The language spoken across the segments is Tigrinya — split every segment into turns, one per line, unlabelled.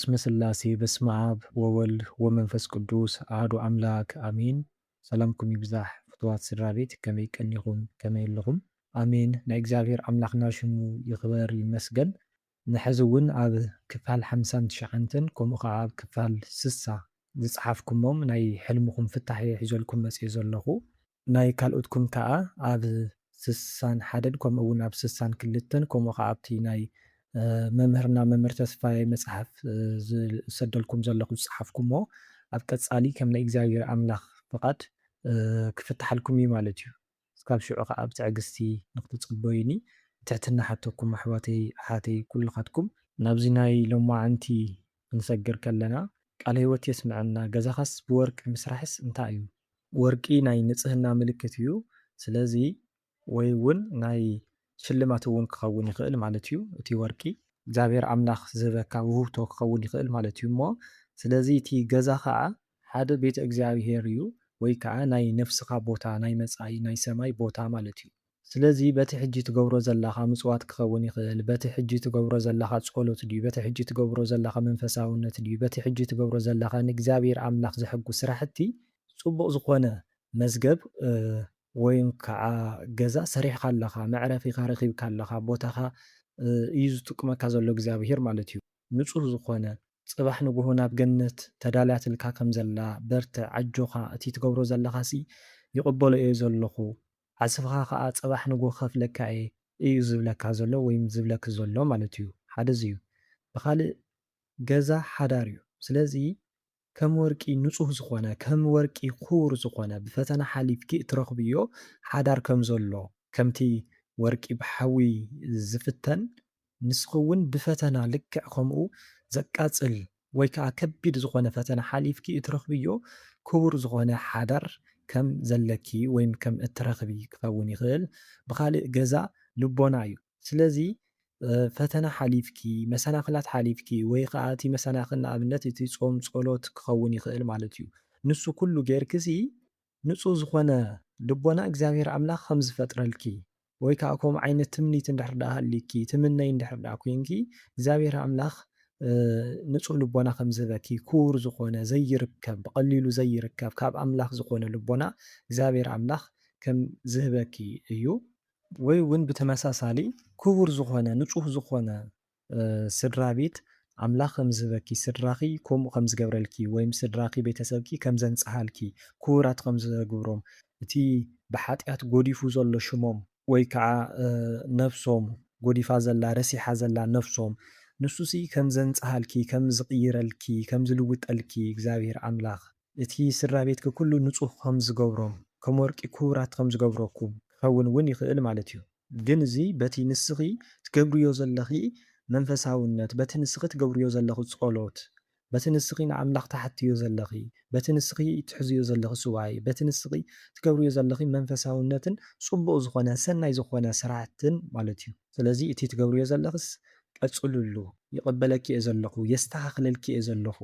በስመ ስላሴ በስመ አብ ወወልድ ወመንፈስ ቅዱስ አሐዱ አምላክ አሜን። ሰላምኩም ይብዛሕ ፍትዋት ስድራ ቤት ከመይ ቀኒኹም ከመይ ኣለኹም? አሜን። ናይ እግዚኣብሔር ኣምላኽና ሽሙ ይኽበር ይመስገን። ንሕዚ እውን ኣብ ክፋል 59 ከምኡ ከዓ ኣብ ክፋል 60 ዝፀሓፍኩሞም ናይ ሕልምኩም ፍታሕ ሒዘልኩም መፅእ ዘለኹ ናይ ካልኦትኩም ከዓ ኣብ 61 ከምኡ እውን ኣብ 62 ከምኡ ከዓ ኣብቲ ናይ መምህርና መምህር ተስፋይ መፅሓፍ ዝሰደልኩም ዘለኹ ዝፀሓፍኩሞ ኣብ ቀፃሊ ከም ናይ እግዚኣብሔር ኣምላኽ ፍቓድ ክፍታሐልኩም እዩ ማለት እዩ። እስካብ ሽዑ ከዓ ብትዕግስቲ ንክትፅበዩኒ ትሕትና ሓተኩም ኣሕዋተይ ኣሓተይ ኩልኻትኩም። ናብዚ ናይ ሎማዓንቲ ክንሰግር ከለና ቃለ ሂወት የስምዐና ገዛኻስ ብወርቂ ምስራሕስ እንታይ እዩ? ወርቂ ናይ ንፅህና ምልክት እዩ። ስለዚ ወይ እውን ናይ ሽልማት እውን ክኸውን ይኽእል ማለት እዩ። እቲ ወርቂ እግዚኣብሔር ኣምላኽ ዝህበካ ውህብቶ ክኸውን ይኽእል ማለት እዩ እሞ ስለዚ እቲ ገዛ ከዓ ሓደ ቤተ እግዚኣብሔር እዩ ወይ ከዓ ናይ ነፍስኻ ቦታ ናይ መጻኢ ናይ ሰማይ ቦታ ማለት እዩ። ስለዚ በቲ ሕጂ ትገብሮ ዘለኻ ምፅዋት ክኸውን ይኽእል፣ በቲ ሕጂ ትገብሮ ዘለኻ ጸሎት ድዩ፣ በቲ ሕጂ ትገብሮ ዘለኻ መንፈሳውነት ድዩ፣ በቲ ሕጂ ትገብሮ ዘለኻ ንእግዚኣብሔር ኣምላኽ ዘሐጉስ ስራሕቲ ጽቡቕ ዝኾነ መዝገብ ወይ ከዓ ገዛ ሰሪሕካ ኣለኻ መዕረፊኻ ረኺብካ ኣለኻ ቦታኻ እዩ ዝጥቅመካ ዘሎ እግዚኣብሔር ማለት እዩ። ንጹህ ዝኾነ ጽባሕ ንጉሆ ናብ ገነት ተዳልያትልካ ከም ዘላ በርትዕ ዓጆኻ እቲ ትገብሮ ዘለኻ ሲ ይቕበሎ እየ ዘለኹ ዓስብኻ ከዓ ጽባሕ ንጉሆ ከፍለካ እዩ ዝብለካ ዘሎ ወይ ዝብለክ ዘሎ ማለት እዩ። ሓደ እዚ እዩ። ብኻልእ ገዛ ሓዳር እዩ። ስለዚ ከም ወርቂ ንጹህ ዝኾነ ከም ወርቂ ክቡር ዝኾነ ብፈተና ሓሊፍኪ እትረኽብዮ ሓዳር ከም ዘሎ ከምቲ ወርቂ ብሓዊ ዝፍተን ንስኹ እውን ብፈተና ልክዕ ከምኡ ዘቃፅል ወይ ከዓ ከቢድ ዝኾነ ፈተና ሓሊፍኪ እትረኽብዮ ክቡር ዝኾነ ሓዳር ከም ዘለኪ ወይ ከም እትረኽቢ ክኸውን ይኽእል። ብኻልእ ገዛ ልቦና እዩ። ስለዚ ፈተና ሓሊፍኪ መሰናኽላት ሓሊፍኪ ወይ ከዓ እቲ መሰናኽል ንኣብነት እቲ ጾም ጸሎት ክኸውን ይኽእል ማለት እዩ። ንሱ ኩሉ ጌርክሲ ንጹህ ዝኾነ ልቦና እግዚኣብሔር ኣምላኽ ከም ዝፈጥረልኪ ወይ ከዓ ከምኡ ዓይነት ትምኒት እንድሕር ደኣ ሃልይኪ ትምነይ እንድሕር ደኣ ኮንኪ እግዚኣብሔር ኣምላኽ ንጹህ ልቦና ከም ዝህበኪ ክቡር ዝኾነ ዘይርከብ ብቐሊሉ ዘይርከብ ካብ ኣምላኽ ዝኾነ ልቦና እግዚኣብሔር ኣምላኽ ከም ዝህበኪ እዩ። ወይ እውን ብተመሳሳሊ ክቡር ዝኾነ ንጹህ ዝኾነ ስድራ ቤት ኣምላኽ ከም ዝህበኪ ስድራኺ ከምኡ ከም ዝገብረልኪ ወይ ስድራኺ ቤተሰብኪ ከም ዘንጽሓልኪ ክቡራት ከም ዘግብሮም እቲ ብሓጢኣት ጎዲፉ ዘሎ ሽሞም ወይ ከዓ ነፍሶም ጎዲፋ ዘላ ረሲሓ ዘላ ነፍሶም ንሱሲ ከም ዘንጽሓልኪ ከም ዝቕይረልኪ ከም ዝልውጠልኪ እግዚኣብሔር ኣምላኽ እቲ ስድራ ቤትኪ ኩሉ ንጹህ ከም ዝገብሮም ከም ወርቂ ክቡራት ከም ዝገብረኩም ክኸውን እውን ይኽእል ማለት እዩ። ግን እዚ በቲ ንስኺ ትገብርዮ ዘለኺ መንፈሳውነት በቲ ንስኺ ትገብርዮ ዘለኹ ጸሎት በቲ ንስኺ ንኣምላኽ ተሓትዮ ዘለኺ በቲ ንስኺ ትሕዝዮ ዘለኺ ስዋይ በቲ ንስኺ ትገብርዮ ዘለኺ መንፈሳውነትን ጽቡቕ ዝኾነ ሰናይ ዝኾነ ስራሕትን ማለት እዩ። ስለዚ እቲ ትገብርዮ ዘለኽስ ቀጽልሉ ይቕበለኪ እየ ዘለኹ የስተኻኽለልኪ እየ ዘለኹ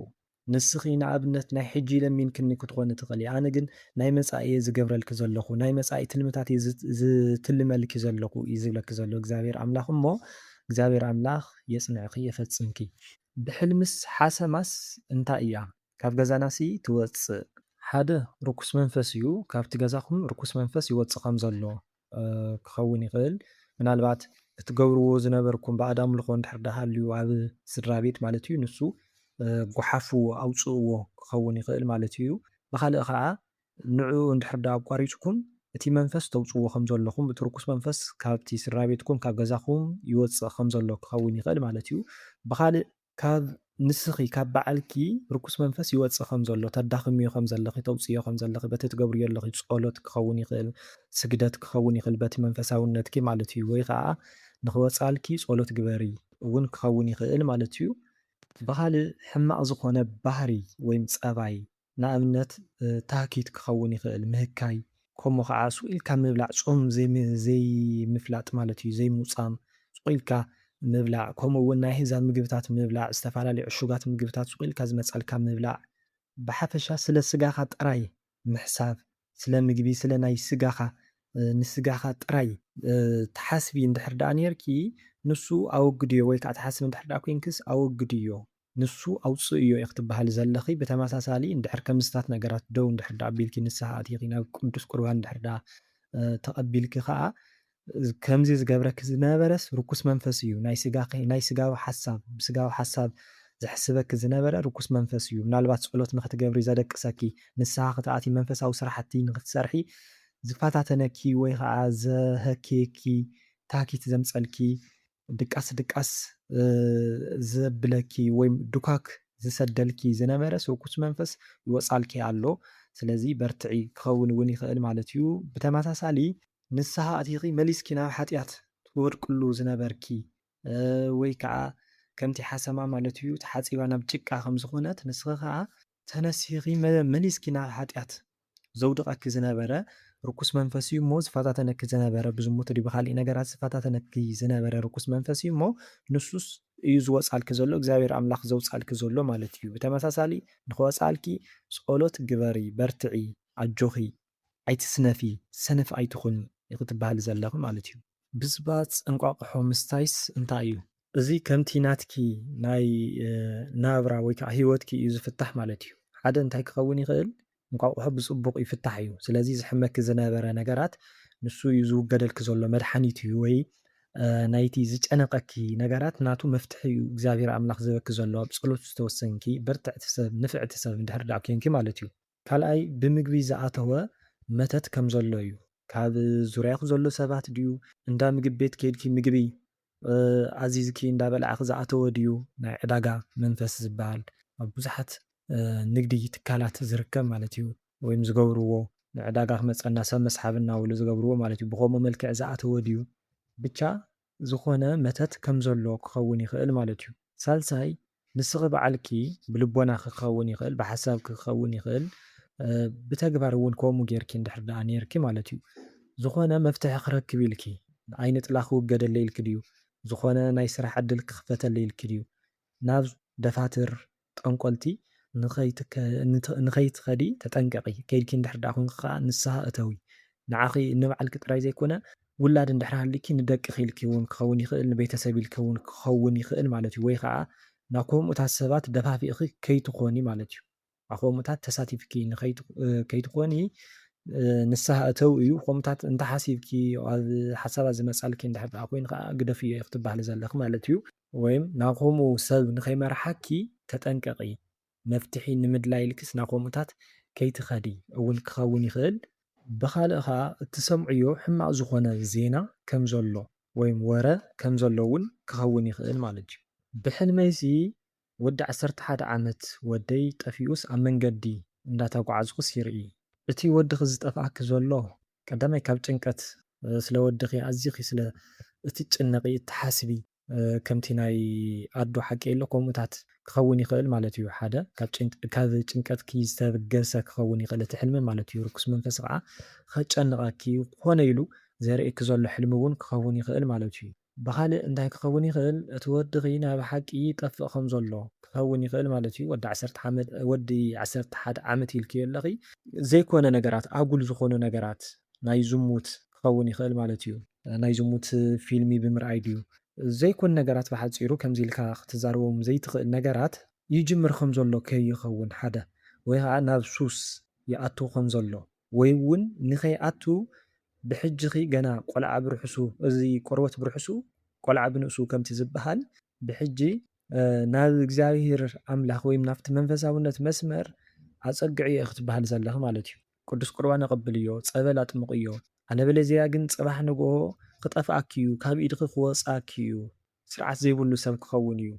ንስኺ ንኣብነት ናይ ሕጂ ለሚንክኒ ክትኮን ትኽእል ኣነ ግን ናይ መጻኢ እየ ዝገብረልኪ ዘለኹ ናይ መጻኢ ትልምታት እየ ዝትልመልኪ ዘለኹ እዩ ዝብለኪ ዘሎ እግዚኣብሔር ኣምላኽ እሞ እግዚኣብሔር ኣምላኽ የጽንዕኺ የፈጽምኪ። ብሕልምስ ሓሰማስ እንታይ እያ? ካብ ገዛናሲ ትወፅእ ሓደ ርኩስ መንፈስ እዩ። ካብቲ ገዛኹም ርኩስ መንፈስ ይወፅእ ከም ዘሎ ክኸውን ይኽእል። ምናልባት እትገብርዎ ዝነበርኩም ባዕድ ኣምልኾ እንድሕር ደኣ ሃልዩ ኣብ ስድራ ቤት ማለት እዩ ንሱ ጓሓፍዎ ኣውፅእዎ ክኸውን ይኽእል ማለት እዩ። ብኻልእ ከዓ ንዕኡ እንድሕር ደኣ ኣቋሪፅኩም እቲ መንፈስ ተውፅዎ ከም ዘለኹም እቲ ርኩስ መንፈስ ካብቲ ስድራ ቤትኩም ካብ ገዛኹም ይወፅእ ከም ዘሎ ክኸውን ይኽእል ማለት እዩ። ብኻልእ ካብ ንስኺ ካብ በዓልኪ ርኩስ መንፈስ ይወፅእ ከም ዘሎ ተዳኽምዮ ከም ዘለኺ ተውፅዮ ከም ዘለኺ በቲ ትገብርዮ ዘለኺ ጸሎት ክኸውን ይኽእል ስግደት ክኸውን ይኽእል በቲ መንፈሳውነትኪ ማለት እዩ። ወይ ከዓ ንኽወፃልኪ ጸሎት ግበሪ እውን ክኸውን ይኽእል ማለት እዩ። ብኻልእ ሕማቕ ዝኾነ ባህሪ ወይ ፀባይ ንኣብነት ታኪት ክኸውን ይኽእል ምህካይ ከምኡ ከዓ ስኡ ኢልካ ምብላዕ ጾም ዘይምፍላጥ ማለት እዩ ዘይምውፃም ስኡ ኢልካ ምብላዕ ከምኡ እውን ናይ ኣሕዛብ ምግብታት ምብላዕ ዝተፈላለዩ ዕሹጋት ምግብታት ስኡ ኢልካ ዝመፀልካ ምብላዕ ብሓፈሻ ስለ ስጋኻ ጥራይ ምሕሳብ ስለ ምግቢ ስለ ናይ ስጋኻ ንስጋኻ ጥራይ ተሓስቢ እንድሕር ደኣ ነርኪ ንሱ ኣወግድዮ ወይ ከዓ ተሓስቢ እንድሕር ደኣ ኮንክስ ኣወግድዮ ንሱ ኣውፅእ እዮ ኢኻ ክትበሃል ዘለኺ ብተመሳሳሊ እንድሕር ከምዝታት ነገራት ደው እንድሕር ዳ ኣቢልኪ ንስሓ ኣትይኺ ናብ ቅዱስ ቁርባን እንድሕር ዳ ተቐቢልኪ ከዓ ከምዚ ዝገብረኪ ዝነበረስ ርኩስ መንፈስ እዩ። ናይ ስጋዊ ሓሳብ ብስጋዊ ሓሳብ ዘሕስበኪ ዝነበረ ርኩስ መንፈስ እዩ። ምናልባት ፀሎት ንኽትገብሪ ዘደቅሰኪ ንስሓ ክትኣቲ መንፈሳዊ ስራሕቲ ንኽትሰርሒ ዝፈታተነኪ ወይ ከዓ ዘህክየኪ ታኪት ዘምፀልኪ ድቃስ ድቃስ ዘብለኪ ወይ ዱካክ ዝሰደልኪ ዝነበረስ ርኩስ መንፈስ ይወፃልኪ ኣሎ። ስለዚ በርትዒ ክኸውን እውን ይኽእል ማለት እዩ። ብተመሳሳሊ ንስሓ ኣትይኺ መሊስኪ ናብ ሓጢኣት ትወድቅሉ ዝነበርኪ ወይ ከዓ ከምቲ ሓሰማ ማለት እዩ ተሓፂባ ናብ ጭቃ ከም ዝኾነት ንስኺ ከዓ ተነሲኺ መሊስኪ ናብ ሓጢኣት ዘውድቐኪ ዝነበረ ርኩስ መንፈስ እዩ እሞ ዝፈታተነኪ ዝነበረ ብዝሙት ድዩ ብካሊእ ነገራት ዝፈታተነኪ ዝነበረ ርኩስ መንፈስ እዩ እሞ ንሱስ እዩ ዝወፃልኪ ዘሎ እግዚኣብሔር ኣምላኽ ዘውፃልኪ ዘሎ ማለት እዩ። ብተመሳሳሊ ንኽወፃልኪ ፀሎት ግበሪ፣ በርትዒ፣ ኣጆኺ፣ ኣይትስነፊ፣ ሰነፍ ኣይትኹን ኢኹ ትበሃል ዘለኺ ማለት እዩ። ብስባፅ እንቋቑሖ ምስታይስ እንታይ እዩ? እዚ ከምቲ ናትኪ ናይ ናብራ ወይ ከዓ ሂወትኪ እዩ ዝፍታሕ ማለት እዩ። ሓደ እንታይ ክኸውን ይኽእል እንቋቑሖ ብፅቡቕ ይፍታሕ እዩ። ስለዚ ዝሕመኪ ዝነበረ ነገራት ንሱ እዩ ዝውገደልኪ ዘሎ መድሓኒት እዩ ወይ ናይቲ ዝጨነቐኪ ነገራት ናቱ መፍትሒ እዩ እግዚኣብሔር ኣምላኽ ዝህበኪ ዘሎ ኣብ ፀሎት ዝተወሰንኪ በርትዕቲ ሰብ ንፍዕቲ ሰብ እንድሕር ዳ ኮንኪ ማለት እዩ። ካልኣይ ብምግቢ ዝኣተወ መተት ከም ዘሎ እዩ። ካብ ዙርያኹ ዘሎ ሰባት ድዩ እንዳ ምግቢ ቤት ከይድኪ ምግቢ ኣዚዝኪ እንዳበላዕኺ ዝኣተወ ድዩ ናይ ዕዳጋ መንፈስ ዝበሃል ኣብ ብዙሓት ንግዲ ትካላት ዝርከብ ማለት እዩ። ወይም ዝገብርዎ ንዕዳጋ ክመፀና ሰብ መስሓብ እናበሉ ዝገብርዎ ማለት እዩ። ብከምኡ መልክዕ ዝኣተወ ድዩ ብቻ ዝኾነ መተት ከም ዘሎ ክኸውን ይኽእል ማለት እዩ። ሳልሳይ ንስኺ በዓልኪ ብልቦናኺ ክኸውን ይኽእል፣ ብሓሳብኪ ክኸውን ይኽእል፣ ብተግባር እውን ከምኡ ጌርኪ እንድሕር ዳ ነርኪ ማለት እዩ። ዝኾነ መፍትሒ ክረክብ ኢልኪ ዓይኒ ጥላ ክውገደለ ኢልኪ ድዩ ዝኾነ ናይ ስራሕ ዕድል ክኽፈተለ ኢልኪ ድዩ ናብ ደፋትር ጠንቆልቲ ንኸይትኸዲ ተጠንቀቂ። ከይድኪ እንድሕር ዳ ኮንኪ ከዓ ንስሓ እተዊ። ንዓኺ ንባዕልኪ ጥራይ ዘይኮነ ውላድ እንድሕር ሃልይኪ ንደቅኺ ኢልኪ እውን ክኸውን ይኽእል፣ ንቤተሰብ ኢልኪ እውን ክኸውን ይኽእል ማለት እዩ። ወይ ከዓ ናብ ከምኡታት ሰባት ደፋፊእኺ ከይትኾኒ ማለት እዩ። ኣብ ከምኡታት ተሳቲፍኪ ከይትኾኒ ንስሓ እተው እዩ። ከምኡታት እንተሓሲብኪ ኣብ ሓሳባት ዝመፃልኪ እንድሕር ዳ ኮይኑ ከዓ ግደፍ እየ ክትበሃል ዘለኺ ማለት እዩ። ወይም ናብ ከምኡ ሰብ ንኸይመርሓኪ ተጠንቀቂ። መፍትሒ ንምድላይ ኢልክስ ናብ ከምኡታት ከይትኸዲ እውን ክኸውን ይኽእል። ብካልእ ከዓ እትሰምዕዮ ሕማቕ ዝኾነ ዜና ከም ዘሎ ወይም ወረ ከም ዘሎ እውን ክኸውን ይኽእል ማለት እዩ። ብሕልመይሲ ወዲ 11 ዓመት ወደይ ጠፊኡስ ኣብ መንገዲ እንዳተጓዓዝኩስ ይርኢ። እቲ ወድኺ ዝጠፍኣኪ ዘሎ ቀዳማይ ካብ ጭንቀት ስለ ወድኺ ኣዝኺ ስለ እትጭነቂ እትሓስቢ ከምቲ ናይ ኣዶ ሓቂ የለ ከምኡታት ክኸውን ይኽእል ማለት እዩ። ሓደ ካብ ጭንቀትኪ ዝተበገሰ ክኸውን ይኽእል እቲ ሕልሚ ማለት እዩ። ርኩስ መንፈስ ከዓ ከጨንቐኪ ኮነ ኢሉ ዘርእየኪ ዘሎ ሕልሚ እውን ክኸውን ይኽእል ማለት እዩ። ብካልእ እንታይ ክኸውን ይኽእል እቲ ወድኺ ናብ ሓቂ ይጠፍእ ከም ዘሎ ክኸውን ይኽእል ማለት እዩ። ወዲ 11 ዓመት ኢልክዮ ኣለኺ ዘይኮነ ነገራት ኣጉል ዝኾኑ ነገራት ናይ ዝሙት ክኸውን ይኽእል ማለት እዩ። ናይ ዝሙት ፊልሚ ብምርኣይ ድዩ ዘይኮኑ ነገራት ብሓፂሩ ከምዚ ኢልካ ክትዛረቦም ዘይትኽእል ነገራት ይጅምር ከም ዘሎ ከይኸውን ሓደ ወይ ከዓ ናብ ሱስ ይኣቱ ከም ዘሎ ወይ እውን ንኸይኣቱ ብሕጂኺ ገና ቆልዓ ብርሕሱ እዚ ቆርበት ብርሕሱ ቆልዓ ብንእሱ ከምቲ ዝበሃል ብሕጂ ናብ እግዚኣብሔር ኣምላኽ ወይም ናብቲ መንፈሳውነት መስመር ኣፀግዕ እየ ክትበሃል ዘለኺ ማለት እዩ። ቅዱስ ቁርባን ኣቐብል እዮ፣ ፀበል ኣጥምቕ እዮ፣ ኣለበለዚያ ግን ፅባሕ ንግሆ ክጠፍኣኪ እዩ፣ ካብ ኢድኺ ክወፃኪ እዩ፣ ስርዓት ዘይብሉ ሰብ ክኸውን እዩ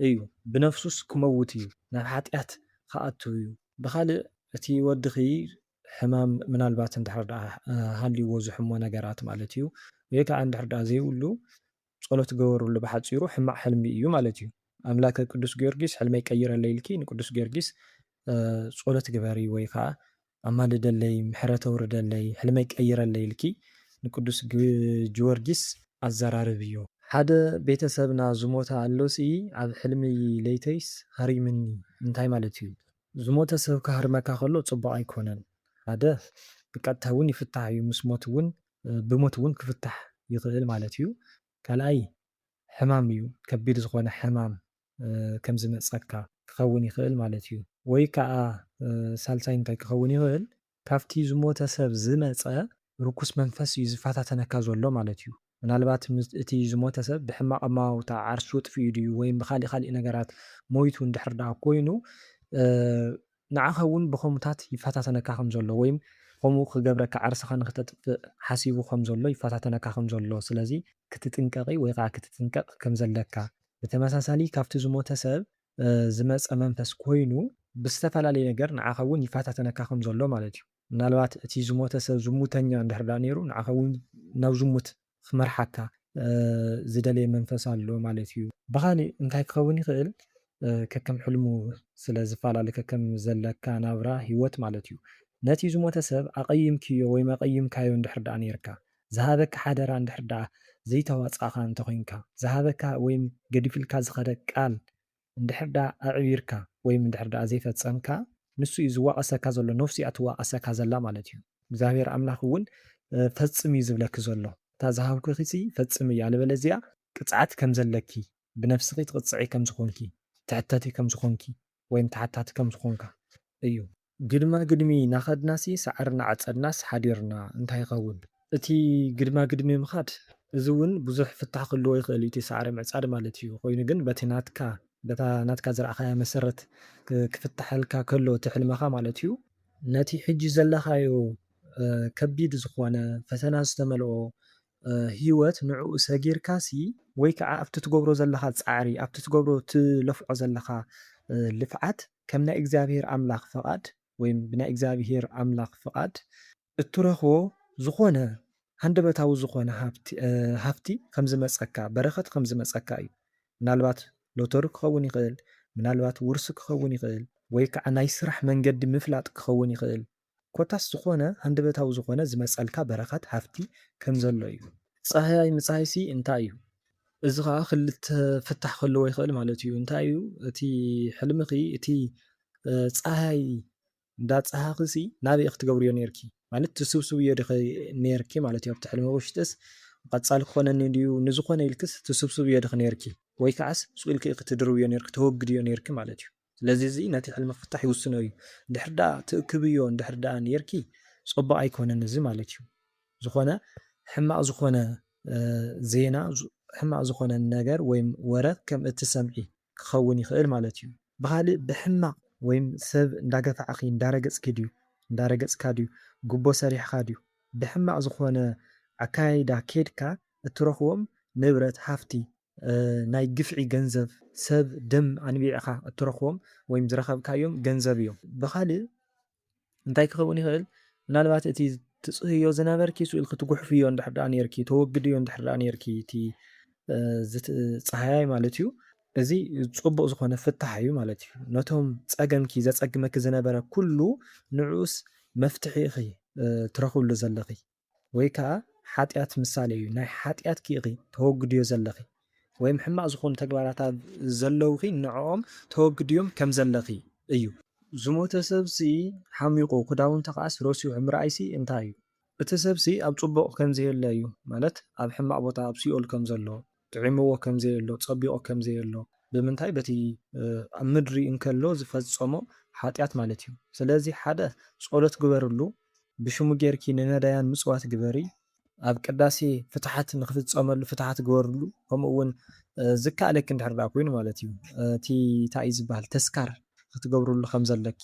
እዩ ብነፍሱስ ክመውት እዩ፣ ናብ ሓጢኣት ክኣቱ እዩ። ብካልእ እቲ ወድኺ ሕማም ምናልባት እንድሕር ዳ ሃልይዎ ዝሕሞ ነገራት ማለት እዩ ወይ ከዓ እንድሕር ዳ ዘይብሉ ፀሎት ገበሩሉ ብሓፂሩ ሕማቕ ሕልሚ እዩ ማለት እዩ። ኣምላከ ቅዱስ ጊዮርጊስ ሕልመይ ቀይረለይ ኢልኪ ንቅዱስ ጊዮርጊስ ፀሎት ግበሪ ወይ ከዓ ኣማልደለይ ምሕረት ኣውርደለይ ሕልመይ ቀይረለይ ኢልኪ ንቅዱስ ጊዮርጊስ ኣዘራርብ እዮ። ሓደ ቤተሰብና ዝሞተ ኣሎሲ ኣብ ሕልሚ ለይተይስ ሃሪምኒ እንታይ ማለት እዩ? ዝሞተ ሰብ ክሃርመካ ከሎ ፅቡቕ ኣይኮነን። ሓደ ብቀጥታ እውን ይፍታሕ እዩ፣ ምስ ሞት እውን ብሞት እውን ክፍታሕ ይኽእል ማለት እዩ። ካልኣይ ሕማም እዩ፣ ከቢድ ዝኾነ ሕማም ከም ዝመፀካ ክኸውን ይኽእል ማለት እዩ። ወይ ከዓ ሳልሳይ እንታይ ክኸውን ይኽእል ካብቲ ዝሞተ ሰብ ዝመፀ ርኩስ መንፈስ እዩ ዝፈታተነካ ዘሎ ማለት እዩ። ምናልባት እቲ ዝሞተ ሰብ ብሕማቕ ኣመባብታ ዓርሱ ጥፍኡ ድዩ ወይም ብካሊእ ካሊእ ነገራት ሞይቱ እንድሕር ደኣ ኮይኑ ንዓኻ እውን ብከምኡታት ይፈታተነካ ከም ዘሎ ወይም ከምኡ ክገብረካ ዓርስኻ ንክተጥፍእ ሓሲቡ ከም ዘሎ ይፈታተነካ ከም ዘሎ ስለዚ ክትጥንቀቂ ወይ ከዓ ክትጥንቀቕ ከም ዘለካ ብተመሳሳሊ ካብቲ ዝሞተ ሰብ ዝመፀ መንፈስ ኮይኑ ብዝተፈላለየ ነገር ንዓኻ እውን ይፈታተነካ ከም ዘሎ ማለት እዩ። ምናልባት እቲ ዝሞተ ሰብ ዝሙተኛ እንድሕር ደኣ ነይሩ ንዓኻ እውን ናብ ዝሙት ክመርሓካ ዝደለየ መንፈስ ኣሎ ማለት እዩ። ብኻሊእ እንታይ ክኸውን ይኽእል ከከም ሕልሙ ስለ ዝፈላለ ከከም ዘለካ ናብራ ሂወት ማለት እዩ። ነቲ ዝሞተ ሰብ ኣቐይምክዮ ወይም ኣቐይምካዮ እንድሕር ደኣ ነርካ ዝሃበካ ሓደራ እንድሕር ደኣ ዘይተዋፃእካ እንተኮይንካ ዝሃበካ ወይም ገዲፍ ኢልካ ዝኸደ ቃል እንድሕር ደኣ ኣዕቢርካ ወይም እንድሕር ደኣ ዘይፈፀምካ ንሱ እዩ ዝዋቐሰካ ዘሎ ነፍሱ እያ ትዋቐሰካ ዘላ ማለት እዩ። እግዚኣብሔር ኣምላኽ እውን ፈፅም እዩ ዝብለኪ ዘሎ እታ ዝሃብኩኺ ፈፅም እያ ኣለበለዚያ ቅፅዓት ከም ዘለኪ ብነፍስኺ ትቅፅዒ ከም ዝኾንኪ ትሕተቲ ከም ዝኾንኪ ወይም ተሓታቲ ከም ዝኾንካ እዩ። ግድማ ግድሚ ናኸድናሲ ሳዕሪ ናዓፀድናስ ሓዲርና እንታይ ይኸውን? እቲ ግድማ ግድሚ ምኻድ እዚ እውን ብዙሕ ፍታሕ ክህልዎ ይኽእል እዩ እቲ ሳዕሪ ምዕፃድ ማለት እዩ። ኮይኑ ግን በቲ ናትካ ዝረኣኻዮ መሰረት ክፍታሐልካ ከሎ እቲ ሕልምኻ ማለት እዩ ነቲ ሕጂ ዘለኻዮ ከቢድ ዝኾነ ፈተና ዝተመልኦ ሂወት ንዕኡ ሰጊርካሲ ወይ ከዓ ኣብቲ ትገብሮ ዘለኻ ፃዕሪ ኣብቲ ትገብሮ ትለፍዖ ዘለኻ ልፍዓት ከም ናይ እግዚኣብሔር ኣምላኽ ፈቓድ ወይም ብናይ እግዚኣብሔር ኣምላኽ ፍቓድ እትረኽቦ ዝኾነ ሃንደበታዊ ዝኾነ ሃፍቲ ከም ዝመፀካ በረኸት ከም ዝመፀካ እዩ። ምናልባት ሎቶሪ ክኸውን ይኽእል፣ ምናልባት ውርሲ ክኸውን ይኽእል፣ ወይ ከዓ ናይ ስራሕ መንገዲ ምፍላጥ ክኸውን ይኽእል። ኮታስ ዝኾነ ሃንደበታዊ ዝኾነ ዝመፀልካ በረኸት ሃፍቲ ከም ዘሎ እዩ። ፀሃያይ ምፅሃይሲ እንታይ እዩ? እዚ ከዓ ክልተ ፍታሕ ክህልዎ ይኽእል ማለት እዩ። እንታይ እዩ እቲ ሕልምኺ እቲ ፀሃይ እንዳፀሃኽሲ ናበይ ክትገብርዮ ነርኪ ማለት ትስብስብ እዮ ዲኺ ነርኪ ማለት እዩ። ኣብቲ ሕልሚ ውሽጥስ ቀፃሊ ክኾነኒ ድዩ ንዝኾነ ኢልክስ ትስብስብ እዮ ዲኺ ነርኪ ወይ ከዓስ ስቁኢልኪ ክትድርብዮ ነርኪ ተወግድዮ ነርኪ ማለት እዩ። ስለዚ እዚ ነቲ ሕልሚ ክፍታሕ ይውስኖ እዩ። እንድሕር ደኣ ትእክብዮ እንድሕር ደኣ ነርኪ ፅቡቕ ኣይኮነን እዚ ማለት እዩ። ዝኾነ ሕማቕ ዝኾነ ዜና ሕማቕ ዝኾነ ነገር ወይም ወረት ከም እትሰምዒ ክኸውን ይኽእል ማለት እዩ። ብኻሊእ ብሕማቕ ወይም ሰብ እንዳገፋዕኺ እንዳረገፅካ ድዩ ጉቦ ሰሪሕካ ድዩ ብሕማቕ ዝኾነ ኣካያይዳ ኬድካ እትረኽቦም ንብረት ሃፍቲ ናይ ግፍዒ ገንዘብ ሰብ ደም ኣንቢዕኻ እትረኽቦም ወይም ዝረኸብካዮም ገንዘብ እዮም። ብኻሊእ እንታይ ክኸውን ይኽእል ምናልባት እቲ ትፅህዮ ዝነበርኪ ስኢልክ ትጉሕፍዮ እንድሕር ደኣ ነርኪ ተወግድዮ እንድሕር ደኣ ነርኪ እቲ ፀሃያይ ማለት እዩ። እዚ ፅቡቕ ዝኾነ ፍታሕ እዩ ማለት እዩ። ነቶም ፀገምኪ ዘፀግመኪ ዝነበረ ኩሉ ንዑስ መፍትሒ ኢኺ ትረኽብሉ ዘለኺ ወይ ከዓ ሓጢኣት ምሳሌ እዩ ናይ ሓጢኣትኪ ኢኺ ተወግድዮ ዘለኺ ወይም ሕማቕ ዝኾኑ ተግባራት ዘለውኺ ንዕኦም ተወግድዮም ከም ዘለኺ እዩ። ዝሞተ ሰብሲ ሓሚቑ ክዳውንቲ ከዓስ ረሲዑ ምርኣይሲ እንታይ እዩ? እቲ ሰብሲ ኣብ ፅቡቕ ከም ዘየለ እዩ ማለት ኣብ ሕማቕ ቦታ ኣብ ሲኦል ከም ዘሎ ጥዒምዎ ከም ዘየሎ ፀቢቖ ከም ዘየሎ ብምንታይ በቲ ኣብ ምድሪ እንከሎ ዝፈፀሞ ሓጢኣት ማለት እዩ። ስለዚ ሓደ ፀሎት ግበርሉ ብሽሙ ጌርኪ ንነዳያን ምፅዋት ግበሪ ኣብ ቅዳሴ ፍትሓት ንክፍፀመሉ ፍትሓት ግበርሉ ከምኡ እውን ዝከኣለኪ እንድሕር ደኣ ኮይኑ ማለት እዩ እቲ እንታይ እዩ ዝበሃል ተስካር ክትገብርሉ ከም ዘለኪ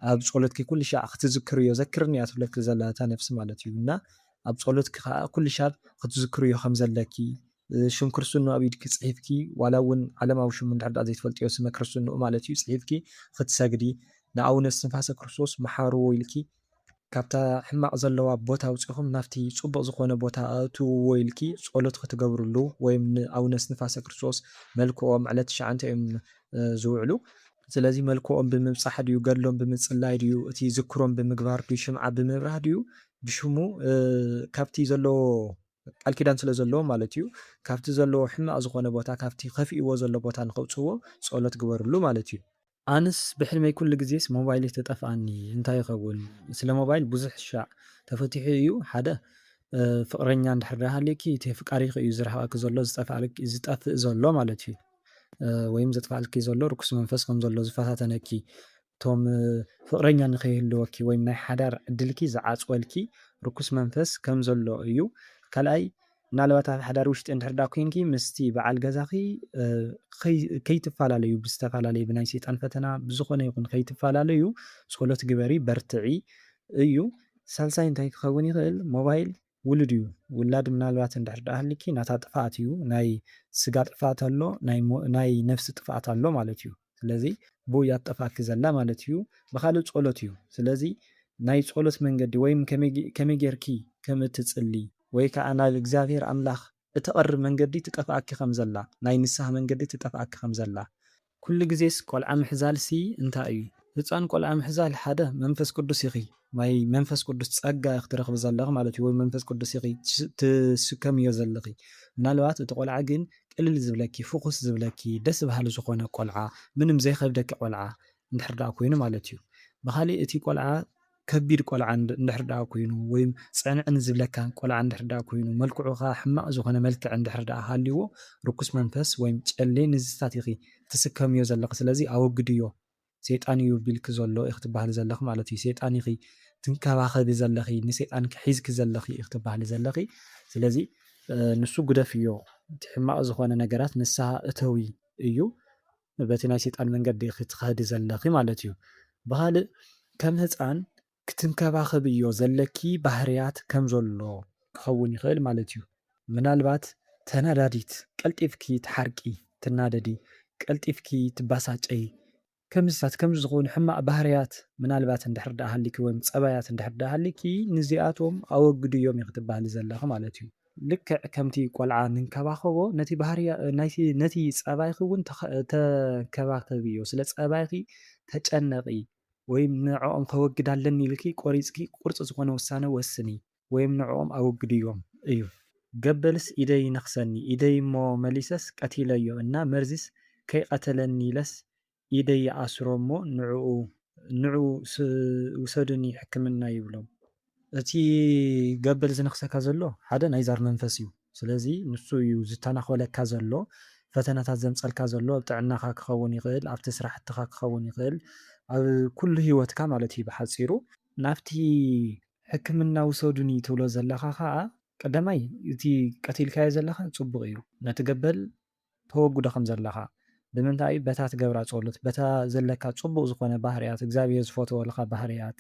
ኣብ ፀሎትኪ ኩሉ ሻዕ ክትዝክርዮ ዘክርኒ እያ ትብለኪ ዘላ እታ ነፍሲ ማለት እዩ እና ኣብ ፀሎትኪ ከዓ ኩሉ ሻዕ ክትዝክርዮ ከም ዘለኪ ሽም ክርስትንኡ ኣብ ኢድኪ ፅሒፍኪ ዋላ እውን ዓለማዊ ሽሙ እንድሕር ደኣ ዘይትፈልጥዮ ስመ ክርስትንኡ ማለት እዩ ፅሒፍኪ ክትሰግዲ ንኣቡነ እስትንፋሰ ክርስቶስ መሓርዎ ኢልኪ ካብታ ሕማቕ ዘለዋ ቦታ ውፅኢኹም ናብቲ ፅቡቕ ዝኾነ ቦታ ኣእትውዎ ኢልኪ ፀሎት ክትገብርሉ ወይም ንኣቡነ እስትንፋሰ ክርስቶስ መልክኦም ዕለት 9 እዮም ዝውዕሉ ስለዚ መልክኦም ብምብፃሕ ድዩ ገድሎም ብምፅላይ ድዩ እቲ ዝክሮም ብምግባር ድዩ ሽምዓ ብምብራህ ድዩ ብሽሙ ካብቲ ዘለዎ ቃል ኪዳን ስለ ዘለዎ ማለት እዩ ካብቲ ዘለዎ ሕማቕ ዝኾነ ቦታ ካብቲ ከፊእዎ ዘሎ ቦታ ንኸውፅዎ ፀሎት ግበርሉ ማለት እዩ። ኣንስ ብሕልመይ ኩሉ ግዜስ ሞባይለይ ተጠፍኣኒ እንታይ ይኸውን? ስለ ሞባይል ብዙሕ ሻዕ ተፈቲሑ እዩ። ሓደ ፍቅረኛ እንድሕር ደኣ ሃልዩኪ እቲ ፍቃሪኺ እዩ ዝረሓቐኪ ዘሎ ዝጠፍእ ዘሎ ማለት እዩ። ወይም ዘጥፍኣልኪ ዘሎ ርኩስ መንፈስ ከም ዘሎ ዝፈታተነኪ እቶም ፍቕረኛ ንኸይህልወኪ ወይም ናይ ሓዳር ዕድልኪ ዝዓፅወልኪ ርኩስ መንፈስ ከም ዘሎ እዩ። ካልኣይ ምናልባት ኣብ ሓዳር ውሽጢ እንድሕር ዳ ኮንኪ ምስቲ በዓል ገዛኺ ከይትፈላለዩ ብዝተፈላለዩ ብናይ ሰይጣን ፈተና ብዝኾነ ይኹን ከይትፈላለዩ ጸሎት ግበሪ በርትዒ እዩ። ሳልሳይ እንታይ ክኸውን ይኽእል ሞባይል ውሉድ እዩ። ውላድ ምናልባት እንድሕር ዳ ሃልይኪ ናታ ጥፍኣት እዩ። ናይ ስጋ ጥፍኣት ኣሎ፣ ናይ ነፍሲ ጥፍኣት ኣሎ ማለት እዩ። ስለዚ ብኡ እያ ትጠፍኣኪ ዘላ ማለት እዩ። ብኻልእ ጸሎት እዩ። ስለዚ ናይ ጸሎት መንገዲ ወይም ከመይ ጌርኪ ከም እትጽሊ ወይ ከዓ ናብ እግዚኣብሔር ኣምላኽ እተቐርብ መንገዲ ትጠፍኣኪ ከም ዘላ ናይ ንስሐ መንገዲ ትጠፍኣኪ ከም ዘላ ኩሉ ግዜስ ቆልዓ ምሕዛልሲ እንታይ እዩ? ህፃን ቆልዓ ምሕዛል ሓደ መንፈስ ቅዱስ ኢኺ ማይ መንፈስ ቅዱስ ጸጋ ክትረኽብ ዘለኺ ማለት እዩ። ወይ መንፈስ ቅዱስ ኢኺ ትስከምዮ ዘለኺ ምናልባት እቲ ቆልዓ ግን ቅልል ዝብለኪ ፍኹስ ዝብለኪ ደስ በሃሊ ዝኾነ ቆልዓ ምንም ዘይከብደኪ ቆልዓ እንድሕር ዳ ኮይኑ ማለት እዩ። ብኻሊእ እቲ ቆልዓ ከቢድ ቆልዓ እንድሕር ዳ ኮይኑ ወይም ጽዕንዕን ዝብለካ ቆልዓ እንድሕር ዳ ኮይኑ መልክዑ ኸ ሕማቕ ዝኾነ መልክዕ እንድሕር ዳ ሃልይዎ ርኩስ መንፈስ ወይም ጨሌ ንዝታት ኢኺ ትስከምዮ ዘለኺ። ስለዚ ኣወግድዮ ሰይጣን እዩ ቢልኪ ዘሎ ኢኺ ትበሃሊ ዘለኺ ማለት እዩ። ሰይጣን ኢኺ ትንከባኸቢ ዘለኺ ንሰይጣን ክሒዝኪ ዘለኺ ኢኺ ትበሃሊ ዘለኺ። ስለዚ ንሱ ጉደፍ እዮ እቲ ሕማቕ ዝኾነ ነገራት ንስሓ እተዊ እዩ በቲ ናይ ሰይጣን መንገዲ ኢኺ ትኸዲ ዘለኺ ማለት እዩ። ብኻልእ ከም ህፃን ክትንከባኸብዮ ዘለኪ ባህርያት ከም ዘሎ ክኸውን ይኽእል ማለት እዩ። ምናልባት ተናዳዲት ቀልጢፍኪ ትሓርቂ ትናደዲ ቀልጢፍኪ ትባሳጨይ ከምዝታት ከምዚ ዝኾኑ ሕማቕ ባህርያት ምናልባት እንድሕር ዳ ሃልይኪ ወይም ፀባያት እንድሕር ዳ ሃልይኪ ንዚኣቶም ኣወግድዮም ኢኺ ትበሃሊ ዘለኺ ማለት እዩ። ልክዕ ከምቲ ቆልዓ ንንከባኸቦ ነቲ ባህርያ ነቲ ፀባይኺ እውን ተከባኸብዮ ስለ ፀባይኺ ተጨነቂ ወይም ንዕኦም ከወግድ ኣለኒ ኢልኪ ቆሪፅኪ ቁርፂ ዝኾነ ውሳነ ወስኒ ወይም ንዕኦም ኣወግድዮም እዩ። ገበልስ ኢደይ ነኽሰኒ ኢደይ እሞ መሊሰስ ቀቲለዮ እና መርዚስ ከይቀተለኒ ኢለስ ኢደይ ኣስሮ እሞ ንዑ ውሰዱኒ ሕክምና ይብሎም። እቲ ገበል ዝነኽሰካ ዘሎ ሓደ ናይ ዛር መንፈስ እዩ። ስለዚ ንሱ እዩ ዝተናኸለካ ዘሎ ፈተናታት ዘምፀልካ ዘሎ ኣብ ጥዕናኻ ክኸውን ይኽእል፣ ኣብቲ ስራሕትኻ ክኸውን ይኽእል፣ ኣብ ኩሉ ሂወትካ ማለት እዩ። ብሓፂሩ ናብቲ ሕክምና ውሰዱኒ ትብሎ ዘለኻ ከዓ ቀዳማይ እቲ ቀቲልካዮ ዘለኻ ፅቡቕ እዩ። ነቲ ገበል ተወጉዶ ከም ዘለኻ ብምንታይ በታ ትገብራ ጸሎት በታ ዘለካ ፅቡቕ ዝኾነ ባህርያት እግዚኣብሔር ዝፈትወልካ ባህርያት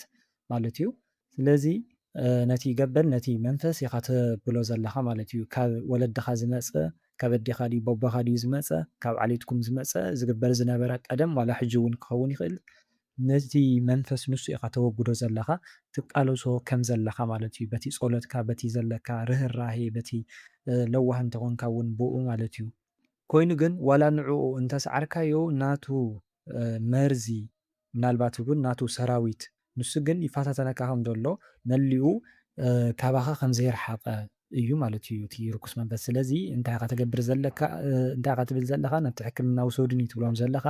ማለት እዩ። ስለዚ ነቲ ገበል ነቲ መንፈስ ኢኻ ተብሎ ዘለኻ ማለት እዩ። ካብ ወለድኻ ዝመፅእ ካብ ኣዴኻ ድዩ ቦቦኻ ድዩ ዝመፅእ ካብ ዓሌትኩም ዝመፅእ ዝግበር ዝነበረ ቀደም ዋላ ሕጂ እውን ክኸውን ይኽእል ነቲ መንፈስ ንሱ ኢኻ ተወግዶ ዘለኻ ትቃለሶ ከም ዘለኻ ማለት እዩ። በቲ ጸሎትካ በቲ ዘለካ ርህራሄ በቲ ለዋህ እንተኾንካ እውን ብኡ ማለት እዩ። ኮይኑ ግን ዋላ ንዕኡ እንተሰዓርካዮ ናቱ መርዚ ምናልባት እውን ናቱ ሰራዊት ንሱ ግን ይፋታተነካ ከም ዘሎ መሊኡ ካባኻ ከም ዘይረሓቐ እዩ ማለት እዩ እቲ ርኩስ መንፈስ። ስለዚ እንታይ ኢኻ ትገብር ዘለካ እንታይ ኢኻ ትብል ዘለኻ ናብቲ ሕክምና ውሰዱኒ ትብሎም ዘለኻ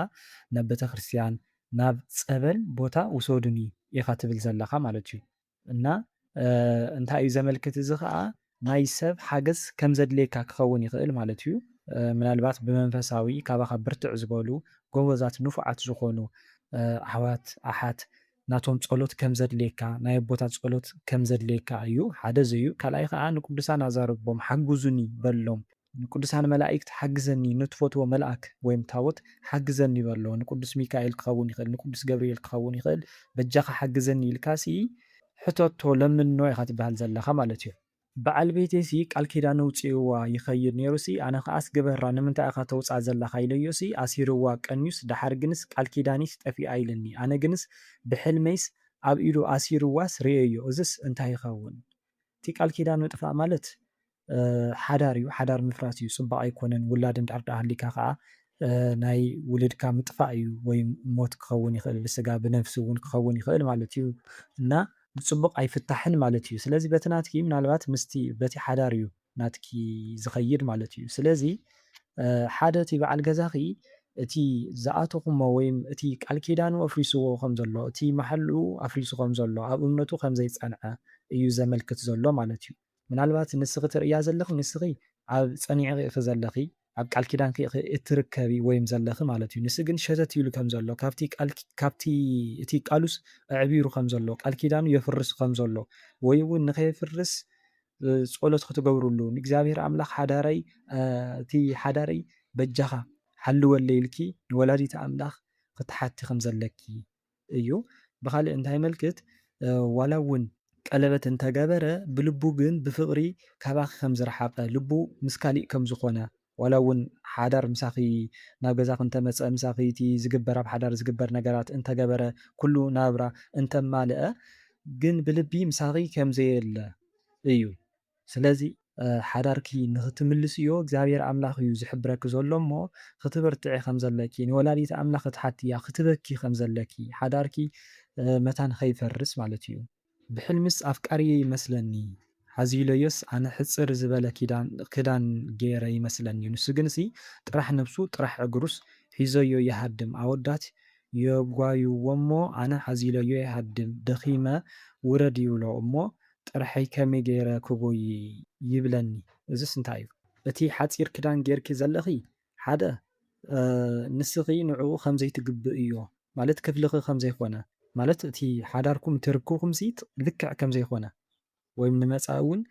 ናብ ቤተክርስትያን ናብ ፀበል ቦታ ውሰዱኒ ኢኻ ትብል ዘለኻ ማለት እዩ። እና እንታይ እዩ ዘመልክት እዚ ከዓ ናይ ሰብ ሓገዝ ከም ዘድልየካ ክኸውን ይኽእል ማለት እዩ። ምናልባት ብመንፈሳዊ ካባኻ ብርትዕ ዝበሉ ጎበዛት ንፉዓት ዝኾኑ ኣሕዋት ኣሓት ናቶም ጸሎት ከም ዘድልየካ ናይ ኣቦታት ጸሎት ከም ዘድልየካ እዩ ሓደ እዚ እዩ። ካልኣይ ከዓ ንቅዱሳን ኣዛረቦም ሓግዙኒ በሎም ንቅዱሳን መላእክት ሓግዘኒ ንትፈትዎ መልኣክ ወይም ታቦት ሓግዘኒ በሎ ንቅዱስ ሚካኤል ክኸውን ይኽእል ንቅዱስ ገብርኤል ክኸውን ይኽእል በጃኻ ሓግዘኒ ኢልካሲ ሕቶቶ ለምኖ ኢኻ ትበሃል ዘለኻ ማለት እዩ። በዓል ቤተሲ ቃል ኪዳን ውፅእዋ ይኸይድ ነይሩሲ ኣነ ከዓስ ግበራ ንምንታይ ኢኻ ተውፃ ዘለኻ ኢለዮሲ ኣሲርዋ ቀኒዩስ ድሓር ግንስ ቃል ኪዳኒስ ጠፊኣ ኢልኒ ኣነ ግንስ ብሕልመይስ ኣብ ኢዱ ኣሲርዋስ ርእዮ እዝስ እንታይ ይኸውን? እቲ ቃል ኪዳን ምጥፋእ ማለት ሓዳር እዩ። ሓዳር ምፍራስ እዩ። ፅባቅ ኣይኮነን። ውላድ እንድሕር ዳ ሃሊካ ከዓ ናይ ውልድካ ምጥፋእ እዩ ወይ ሞት ክኸውን ይኽእል ብስጋ ብነፍሲ እውን ክኸውን ይኽእል ማለት እዩ እና ብፅቡቅ ኣይፍታሕን ማለት እዩ። ስለዚ በቲ ናትኪ ምናልባት ምስቲ በቲ ሓዳር እዩ ናትኪ ዝኸይድ ማለት እዩ። ስለዚ ሓደ እቲ በዓል ገዛኺ እቲ ዝኣተኹሞ ወይም እቲ ቃል ኪዳኑ ኣፍሪስዎ ከም ዘሎ እቲ መሓልኡ ኣፍሪሱ ከም ዘሎ ኣብ እምነቱ ከም ዘይፀንዐ እዩ ዘመልክት ዘሎ ማለት እዩ። ምናልባት ንስኺ ትርእያ ዘለኺ ንስኺ ኣብ ፀኒዕኺ ኢኺ ዘለኺ ኣብ ቃል ኪዳንኪ እትርከቢ ወይም ዘለኺ ማለት እዩ። ንስ ግን ሸተት ይብሉ ከም ዘሎ ካብቲ እቲ ቃሉስ ኣዕቢሩ ከም ዘሎ ቃል ኪዳኑ የፍርስ ከም ዘሎ ወይ እውን ንኸየፍርስ ጸሎት ክትገብሩሉ ንእግዚኣብሔር ኣምላኽ እቲ ሓዳረይ በጃኻ ሓልወለይ ኢልኪ ንወላዲተ ኣምላኽ ክትሓቲ ከም ዘለኪ እዩ። ብኻልእ እንታይ የመልክት ዋላ እውን ቀለበት እንተገበረ ብልቡ ግን ብፍቕሪ ካባኺ ከም ዝረሓቐ ልቡ ምስ ካሊእ ከም ዝኾነ ዋላ እውን ሓዳር ምሳኺ ናብ ገዛኺ እንተመፀ ምሳኺ እቲ ዝግበር ኣብ ሓዳር ዝግበር ነገራት እንተገበረ ኩሉ ናብራ እንተማልአ ግን ብልቢ ምሳኺ ከም ዘየለ እዩ። ስለዚ ሓዳርኪ ንኽትምልስ እዮ እግዚኣብሔር ኣምላኽ እዩ ዝሕብረኪ ዘሎ እሞ ክትበርትዒ ከም ዘለኪ ንወላዲተ ኣምላኽ ክትሓትያ ክትበኪ ከም ዘለኪ ሓዳርኪ መታ ንኸይፈርስ ማለት እዩ። ብሕልምስ ኣፍቃሪየ ይመስለኒ ሓዚለዮስ ኣነ ሕፅር ዝበለ ክዳን ገይረ ይመስለኒ ንሱ ግንሲ ጥራሕ ነብሱ ጥራሕ እግሩስ ሒዘዮ ይሃድም ኣወዳት የጓይዎ እሞ ኣነ ሓዚለዮ ይሃድም ደኺመ ውረድ ይብሎ እሞ ጥራሐይ ከመይ ገይረ ክጎይ ይብለኒ። እዝስ እንታይ እዩ? እቲ ሓፂር ክዳን ጌርኪ ዘለኺ ሓደ ንስኺ ንዕኡ ከምዘይትግብእ እዮ ማለት ክፍልኺ ከምዘይኮነ ማለት እቲ ሓዳርኩም ትርክብኩምሲ ልክዕ ከምዘይኮነ ወይም ንመፃኢ እውን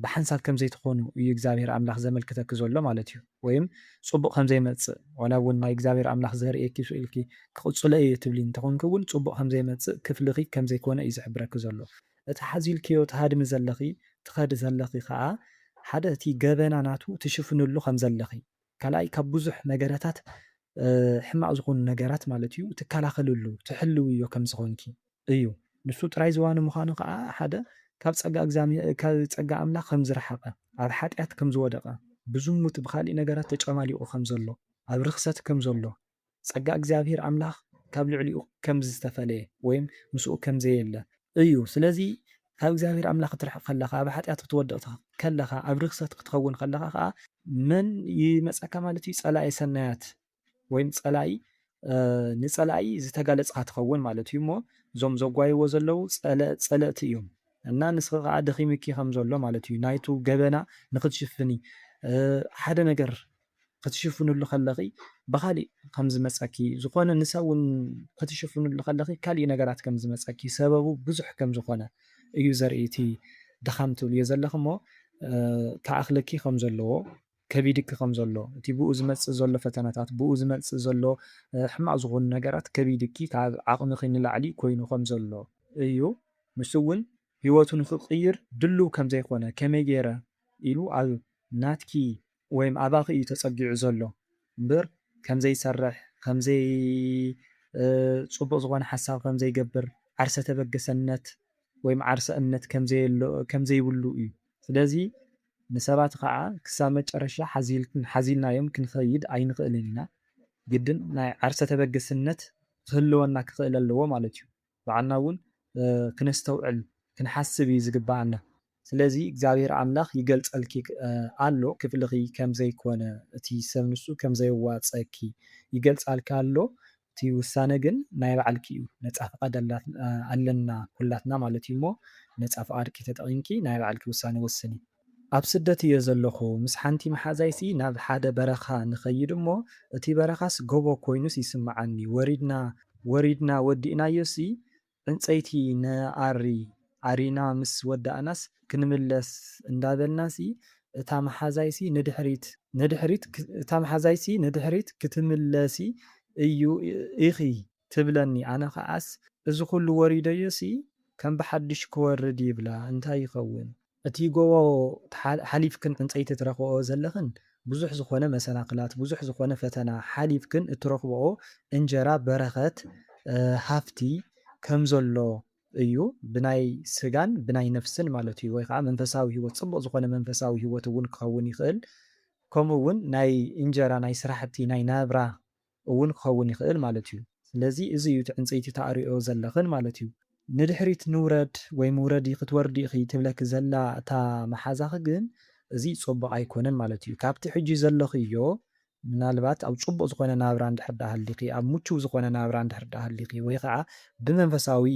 ብሓንሳብ ከምዘይትኾኑ እዩ እግዚኣብሔር ኣምላኽ ዘመልክተኪ ዘሎ ማለት እዩ። ወይም ፅቡቕ ከምዘይመፅእ ዋላ እውን ናይ እግዚኣብሔር ኣምላኽ ዘርእየኪ ስኢልኪ ክቕፅለ እየ ትብሊ እንተኾንክ እውን ፅቡቕ ከምዘይመፅእ ክፍልኺ ከምዘይኮነ እዩ ዝሕብረኪ ዘሎ። እቲ ሓዚልክዮ ትሃድሚ ዘለኺ ትኸዲ ዘለኺ ከዓ ሓደ እቲ ገበና ናቱ ትሽፍንሉ ከም ዘለኺ ካልኣይ ካብ ብዙሕ ነገራታት ሕማቕ ዝኾኑ ነገራት ማለት እዩ ትከላኸልሉ ትሕልው እዮ ከም ዝኾንኪ እዩ። ንሱ ጥራይ ዝዋኑ ምዃኑ ከዓ ሓደ ካብ ፀጋ ኣምላኽ ከም ዝረሓቐ ኣብ ሓጢኣት ከም ዝወደቐ ብዝሙት ብካሊእ ነገራት ተጨማሊቑ ከም ዘሎ ኣብ ርክሰት ከም ዘሎ ፀጋ እግዚኣብሔር ኣምላኽ ካብ ልዕሊኡ ከም ዝተፈለየ ወይም ምስኡ ከም ዘየለ እዩ። ስለዚ ካብ እግዚኣብሔር ኣምላኽ ክትርሕቕ ከለኻ ኣብ ሓጢኣት ክትወድቕ ከለኻ ኣብ ርክሰት ክትኸውን ከለኻ ከዓ መን ይመፀካ ማለት እዩ ፀላኢ ሰናያት ወይም ንፀላኢ ዝተጋለፅካ ትኸውን ማለት እዩ እሞ እዞም ዘጓይዎ ዘለው ፀለእቲ እዮም እና ንስኺ ከዓ ደኺምኪ ከም ዘሎ ማለት እዩ ናይቱ ገበና ንክትሽፍኒ ሓደ ነገር ክትሽፍንሉ ከለኺ ብካሊእ ከም ዝመፀኪ ዝኾነ ንሰብ እውን ክትሽፍንሉ ከለኺ ካሊእ ነገራት ከም ዝመፀኪ ሰበቡ ብዙሕ ከም ዝኾነ እዩ ዘርኢ እቲ ድኻም ትብልዮ ዘለኹ እሞ ከኣኽለኪ ከም ዘለዎ ከቢድኪ ከም ዘሎ እቲ ብኡ ዝመፅእ ዘሎ ፈተናታት ብኡ ዝመፅእ ዘሎ ሕማቕ ዝኾኑ ነገራት ከቢድኪ ካብ ዓቕምኺ ንላዕሊ ኮይኑ ከም ዘሎ እዩ። ንሱ እውን ሂወቱ ንክቕይር ድልው ከም ዘይኮነ ከመይ ገይረ ኢሉ ኣብ ናትኪ ወይም ኣባኺ እዩ ተፀጊዑ ዘሎ እምበር ከምዘይሰርሕ ከምዘይ ፅቡቕ ዝኾነ ሓሳብ ከምዘይገብር ዓርሰ ተበገሰነት ወይም ዓርሰ እምነት ከምዘይብሉ እዩ። ስለዚ ንሰባት ከዓ ክሳብ መጨረሻ ሓዚልናዮም ክንኸይድ ኣይንኽእልን ኢና ግድን ናይ ዓርሰ ተበገስነት ክህልወና ክኽእል ኣለዎ ማለት እዩ። ባዕልና እውን ክነስተውዕል ክንሓስብ እዩ ዝግባአና። ስለዚ እግዚኣብሔር ኣምላኽ ይገልፀልኪ ኣሎ ክፍልኺ ከምዘይኮነ እቲ ሰብ ንሱ ከምዘይዋፀኪ ይገልፃልካ ኣሎ። እቲ ውሳነ ግን ናይ ባዕልኪ እዩ። ነፃ ፍቓድ ኣለና ኩላትና ማለት እዩ እሞ ነፃ ፍቓድኪ ተጠቒምኪ ናይ ባዕልኪ ውሳነ ወስኒ። ኣብ ስደት እየ ዘለኹ ምስ ሓንቲ መሓዛይሲ ናብ ሓደ በረኻ ንኸይድ እሞ እቲ በረኻስ ጎቦ ኮይኑስ ይስምዓኒ ወሪድና ወዲእናዮሲ ዕንፀይቲ ኣሪና ምስ ወዳእናስ ክንምለስ እንዳበልናሲ እታ መሓዛይሲ ንድሕሪት ክትምለሲ እዩ ኢኺ ትብለኒ ኣነ ከዓስ እዚ ኩሉ ወሪደዮሲ ከም ብሓድሽ ክወርድ ይብላ እንታይ ይኸውን? እቲ ጎቦ ሓሊፍክን ዕንፀይቲ ትረኽቦ ዘለኽን ብዙሕ ዝኾነ መሰናክላት ብዙሕ ዝኾነ ፈተና ሓሊፍክን እትረኽብኦ እንጀራ በረኸት ሃፍቲ ከም ዘሎ እዩ ብናይ ስጋን ብናይ ነፍስን ማለት እዩ። ወይ ከዓ መንፈሳዊ ሂወት ፅቡቕ ዝኾነ መንፈሳዊ ሂወት እውን ክኸውን ይኽእል ከምኡ እውን ናይ እንጀራ ናይ ስራሕቲ ናይ ናብራ እውን ክኸውን ይኽእል ማለት እዩ። ስለዚ እዚ እዩ እቲ ዕንፀይቲ ተኣሪኦ ዘለኽን ማለት እዩ። ንድሕሪት ንውረድ ወይም ውረዲ ክትወርዲ ኢኺ ትብለኪ ዘላ እታ መሓዛኺ ግን እዚ ፅቡቕ ኣይኮነን ማለት እዩ። ካብቲ ሕጂ ዘለኽዮ ምናልባት ኣብ ፅቡቕ ዝኾነ ናብራ እንድሕር ዳ ሃሊኺ ኣብ ምቹው ዝኾነ ናብራ እንድሕር ዳ ሃሊኺ ወይ ከዓ ብመንፈሳዊ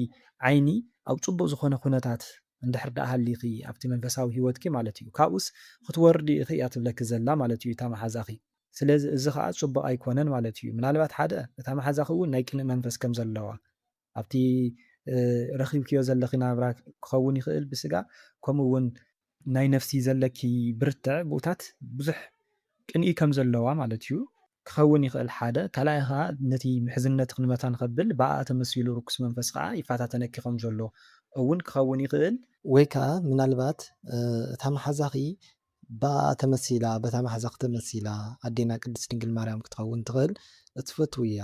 ዓይኒ ኣብ ፅቡቕ ዝኾነ ኩነታት እንድሕር ዳ ሃሊኺ ኣብቲ መንፈሳዊ ሂወትኪ ማለት እዩ ካብኡስ ክትወርዲ ኢኺ እያ ትብለኪ ዘላ ማለት እዩ እታ መሓዛኺ ስለዚ እዚ ከዓ ፅቡቅ ኣይኮነን ማለት እዩ። ምናልባት ሓደ እታ መሓዛኺ እውን ናይ ቅንእ መንፈስ ከም ዘለዋ ኣብቲ ረኺብክዮ ዘለኺ ናብራ ክኸውን ይኽእል ብስጋ ከምኡ እውን ናይ ነፍሲ ዘለኪ ብርትዕ ብኡታት ብዙሕ ቅንኢ ከም ዘለዋ ማለት እዩ ክኸውን ይኽእል ሓደ። ካልኣይ ከዓ ነቲ ምሕዝነት ክንመታ ንኸብል ብኣ ተመሲሉ ርኩስ መንፈስ ከዓ ይፈታተነኪ ከም ዘሎ እውን ክኸውን ይኽእል። ወይ ከዓ ምናልባት እታ መሓዛኺ ብኣ ተመሲላ በታ መሓዛኺ ተመሲላ ኣዴና ቅድስት ድንግል ማርያም ክትኸውን ትኽእል እትፈትውያ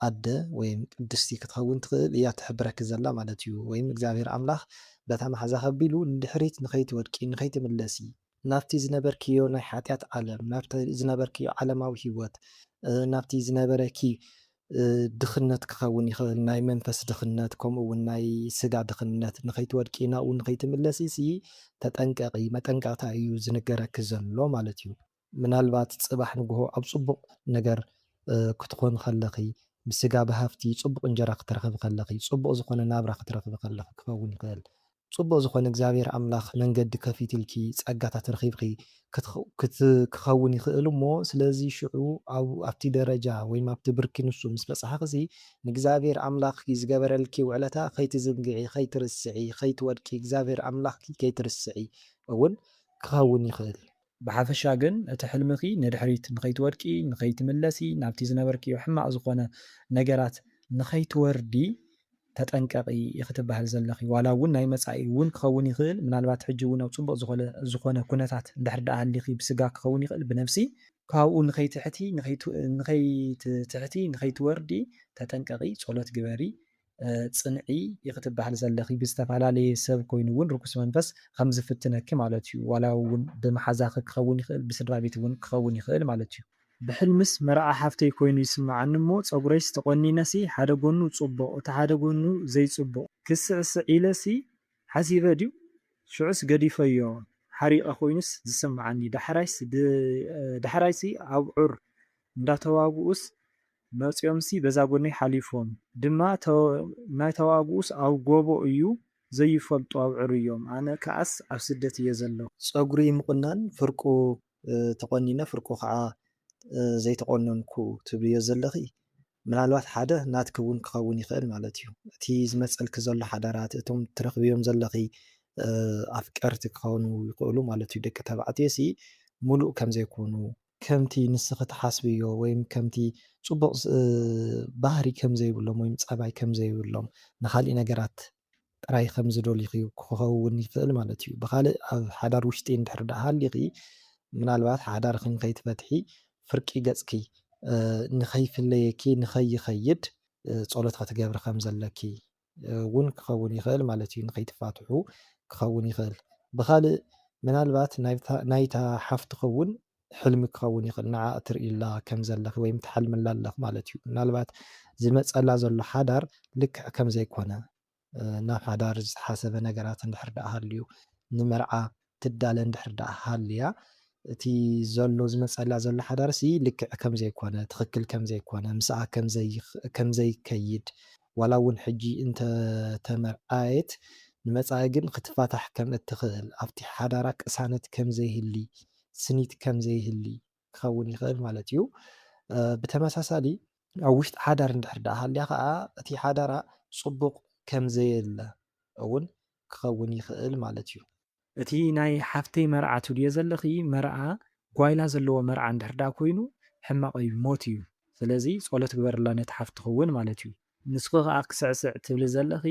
ኣደ ወይም ቅድስቲ ክትኸውን ትኽእል እያ ትሕብረኪ ዘላ ማለት እዩ። ወይም እግዚኣብሔር ኣምላኽ በታ መሓዛኺ ኣቢሉ ንድሕሪት ንኸይትወድቂ ንኸይትምለሲ ናብቲ ዝነበርክዮ ናይ ሓጢኣት ዓለም ናብቲ ዝነበርክዮ ዓለማዊ ሂወት ናብቲ ዝነበረኪ ድኽነት ክኸውን ይኽእል ናይ መንፈስ ድኽነት ከምኡ እውን ናይ ስጋ ድኽነት ንኸይትወድቂ ናብኡ ንኸይትምለሲ ተጠንቀቂ መጠንቀቕታ እዩ ዝንገረኪ ዘሎ ማለት እዩ። ምናልባት ፅባሕ ንግሆ ኣብ ፅቡቕ ነገር ክትኮን ከለኺ ብስጋ ብሃፍቲ ፅቡቕ እንጀራ ክትረኽብ ከለኺ ፅቡቕ ዝኾነ ናብራ ክትረኽብ ከለኺ ክኸውን ይኽእል። ፅቡቕ ዝኾነ እግዚኣብሔር ኣምላኽ መንገዲ ከፊትልኪ ፀጋታት ረኺብኺ ክኸውን ይኽእል እሞ ስለዚ ሽዑ ኣብቲ ደረጃ ወይ ኣብቲ ብርኪ ንሱ ምስ በፅሓኺ ንእግዚኣብሔር ኣምላኽ ዝገበረልኪ ውዕለታ ከይትዝንግዒ ከይትርስዒ ከይትወድቂ እግዚኣብሔር ኣምላኽ ከይትርስዒ እውን ክኸውን ይኽእል። ብሓፈሻ ግን እቲ ሕልምኺ ንድሕሪት ንኸይትወድቂ ንኸይትምለሲ ናብቲ ዝነበርክዮ ሕማቕ ዝኾነ ነገራት ንኸይትወርዲ ተጠንቀቂ ክትበሃል ዘለኺ ዋላ እውን ናይ መፃኢ እውን ክኸውን ይኽእል። ምናልባት ሕጂ እውን ኣብ ፅቡቕ ዝኾነ ኩነታት እንድሕር ዳኣ ሃሊኺ ብስጋ ክኸውን ይኽእል ብነፍሲ ካብኡ ንኸይትሕቲ ንኸይትወርዲ ተጠንቀቂ ፀሎት ግበሪ ፅንዒ ክትበሃል ዘለኺ ብዝተፈላለየ ሰብ ኮይኑ እውን ርኩስ መንፈስ ከም ዝፍትነኪ ማለት እዩ። ዋላ እውን ብመሓዛኺ ክኸውን ይኽእል ብስድራ ቤት እውን ክኸውን ይኽእል ማለት እዩ። ብሕልምስ መርዓ ሓፍተይ ኮይኑ ይስምዓኒ እሞ ፀጉረይስ ተቆኒነሲ ሓደ ጎኑ ፅቡቕ እቲ ሓደ ጎኑ ዘይፅቡቕ ክስዕስዕ ኢለሲ ሓሲበ ድዩ ሽዑስ ገዲፈዮ ሓሪቐ ኮይኑስ ዝስምዓኒ ዳሕራይሲ ኣብዑር እንዳተዋግኡስ መፂኦምሲ በዛ ጎነይ ሓሊፎም ድማ ናይ ተዋግኡስ ኣብ ጎቦ እዩ ዘይፈልጡ ኣብዑር እዮም ኣነ ከዓስ ኣብ ስደት እየ ዘሎ። ፀጉሪ ምቁናን ፍርቁ ተቆኒነ ፍርቁ ከዓ ዘይተቆነንኩ ትብልዮ ዘለኺ ምናልባት ሓደ ናትክ እውን ክኸውን ይኽእል ማለት እዩ። እቲ ዝመፀልኪ ዘሎ ሓዳራት እቶም ትረኽብዮም ዘለኺ ኣፍቀርቲ ክኾኑ ይኽእሉ ማለት እዩ። ደቂ ተባዕትዮ ሙሉእ ከም ዘይኮኑ ከምቲ ንስኺ ትሓስብዮ ወይም ከምቲ ፅቡቕ ባህሪ ከም ዘይብሎም ወይም ፀባይ ከም ዘይብሎም ንካሊእ ነገራት ጥራይ ከም ዝደልዩ ክኸውን ይኽእል ማለት እዩ። ብካልእ ኣብ ሓዳር ውሽጢ እንድሕር ዳኣ ሃሊኺ ምናልባት ሓዳርኺ ንከይትፈትሒ ፍርቂ ገፅኪ ንኸይፍለየኪ ንኸይኸይድ ፀሎት ክትገብሪ ከም ዘለኪ እውን ክኸውን ይኽእል ማለት እዩ። ንከይትፋትሑ ክኸውን ይኽእል። ብካልእ ምናልባት ናይታ ሓፍትኺ እውን ሕልሚ ክኸውን ይኽእል ንዓ እትርእላ ከም ዘለኺ ወይም ትሓልመላ ኣለኺ ማለት እዩ። ምናልባት ዝመፀላ ዘሎ ሓዳር ልክዕ ከም ዘይኮነ ናብ ሓዳር ዝሓሰበ ነገራት እንድሕር ዳኣ ሃልዩ ንመርዓ ትዳለ እንድሕር ዳኣ ሃልያ እቲ ዘሎ ዝመፀላ ዘሎ ሓዳርሲ ልክዕ ከም ዘይኮነ ትኽክል ከም ዘይኮነ ምስኣ ከም ዘይከይድ ዋላ እውን ሕጂ እንተተመርዓየት ንመፃኢ ግን ክትፋታሕ ከም እትኽእል ኣብቲ ሓዳራ ቅሳነት ከም ዘይህሊ ስኒት ከም ዘይህሊ ክኸውን ይኽእል ማለት እዩ። ብተመሳሳሊ ኣብ ውሽጢ ሓዳር እንድሕር ዳኣ ሃልያ ከዓ እቲ ሓዳራ ፅቡቕ ከም ዘየለ እውን ክኸውን ይኽእል ማለት እዩ። እቲ ናይ ሓፍተይ መርዓ ትብልዮ ዘለኺ መርዓ ጓይላ ዘለዎ መርዓ እንድሕር ዳኣ ኮይኑ ሕማቕ እዩ ሞት እዩ። ስለዚ ፀሎት ግበረላ ነቲ ሓፍትኺ እውን ማለት እዩ። ንስኹ ከዓ ክስዕስዕ ትብል ዘለኺ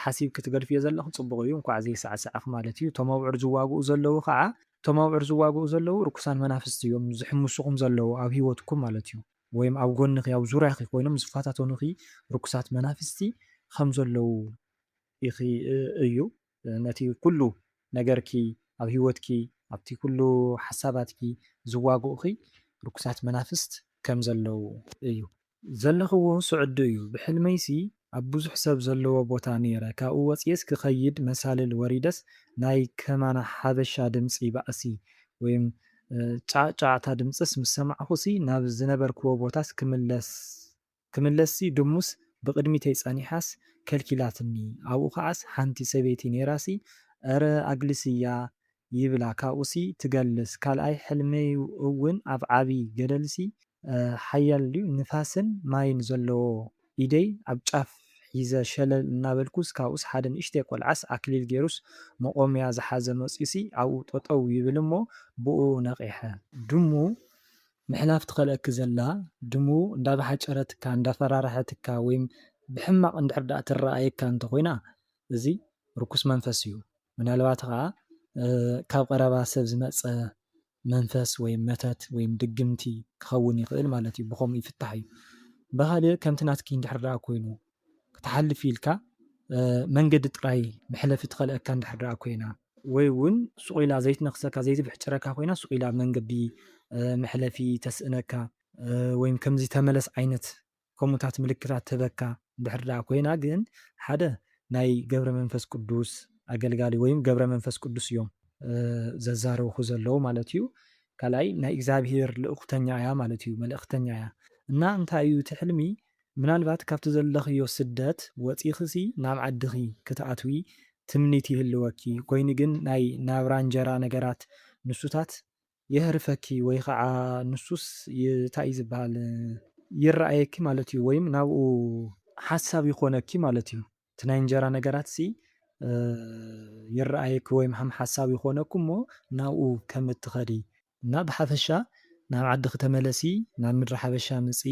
ሓሲብ ክትገድፍዮ ዘለኹ ፅቡቕ እዩ እንኳዕ ዘይሰዕስዓኺ ማለት እዩ። እቶም ኣብዑር ዝዋግኡ ዘለዉ ከዓ እቶም ኣብዑር ዝዋግኡ ዘለዉ ርኩሳን መናፍስቲ እዮም ዝሕምሱኹም ዘለዉ ኣብ ሂወትኩም ማለት እዩ። ወይም ኣብ ጎንኺ ኣብ ዙርያኺ ኮይኖም ዝፋታተኑኺ ርኩሳት መናፍስቲ ከም ዘለዉ እዩ። ነቲ ኩሉ ነገርኪ ኣብ ሂወትኪ ኣብቲ ኩሉ ሓሳባትኪ ዝዋግኡኺ ርኩሳት መናፍስት ከም ዘለዉ እዩ። ዘለኽዎ ስዑዲ እዩ። ብሕልመይሲ ኣብ ብዙሕ ሰብ ዘለዎ ቦታ ነይረ ካብኡ ወፅየስ ክኸይድ መሳልል ወሪደስ ናይ ከማና ሓበሻ ድምፂ ባእሲ ወይም ጫዕጫዕታ ድምፅስ ምስ ሰማዕኹሲ ናብ ዝነበርክዎ ቦታስ ክምለስሲ ድሙስ ብቅድሚተይ ፀኒሓስ ከልኪላትኒ ኣብኡ ከዓስ ሓንቲ ሰበይቲ ነይራሲ ኣረ ኣግልስያ ይብላ ካብኡሲ ትገልስ ካልኣይ ሕልመይ እውን ኣብ ዓብይ ገደልሲ ሓያል ድዩ ንፋስን ማይን ዘለዎ ኢደይ ኣብ ጫፍ ሒዘ ሸለል እናበልኩስ ካብኡስ ሓደ ንእሽተይ ቆልዓስ ኣክሊል ገይሩስ መቆምያ ዝሓዘ መፂሲ ኣብኡ ጠጠው ይብል እሞ ብኡ ነቂሐ ድሙ ምሕላፍ ትኸለክ ዘላ ድሙ እንዳባሓጨረትካ እንዳፈራርሐትካ ወይም ብሕማቅ እንድሕር ዳኣ ትረኣየካ እንተኮይና እዚ ርኩስ መንፈስ እዩ ምናልባት ከዓ ካብ ቀረባ ሰብ ዝመፀ መንፈስ ወይም መተት ወይም ድግምቲ ክኸውን ይኽእል ማለት እዩ ብከምኡ ይፍታሕ እዩ ብካልእ ከምቲ ናትኪ እንድሕር ዳኣ ኮይኑ ክትሓልፍ ኢልካ መንገዲ ጥራይ መሕለፊ ትኸለካ እንድሕር ዳኣ ኮይና ወይ እውን ሱቕ ኢላ ዘይትነክሰካ ዘይትብሕጭረካ ኮይና ሱቕ ኢላ መንገዲ መሕለፊ ተስእነካ ወይም ከምዚ ተመለስ ዓይነት ከምኡታት ምልክታት ትህበካ እንድሕር ዳኣ ኮይና ግን ሓደ ናይ ገብረ መንፈስ ቅዱስ ኣገልጋሊ ወይም ገብረ መንፈስ ቅዱስ እዮም ዘዛረብኩ ዘለዉ ማለት እዩ ካልኣይ ናይ እግዚኣብሄር ልእኹተኛ እያ ማለት እዩ መልእኽተኛ እያ እና እንታይ እዩ እቲ ሕልሚ ምናልባት ካብቲ ዘለኽዮ ስደት ወፂኽሲ ናብ ዓድኺ ክትኣትዊ ትምኒት ይህልወኪ ኮይኑ ግን ናይ ናብራ እንጀራ ነገራት ንሱታት የህርፈኪ ወይ ከዓ ንሱስ እንታይ ዝበሃል ይረኣየኪ ማለት እዩ ወይም ናብኡ ሓሳብ ይኮነኪ ማለት እዩ እቲ ናይ እንጀራ ነገራት ሲ ይረኣየኪ ወይም ሓሳብ ይኮነኩ እሞ ናብኡ ከም እትኸዲ እና ብሓፈሻ ናብ ዓድኺ ተመለሲ ናብ ምድሪ ሓበሻ ምፂ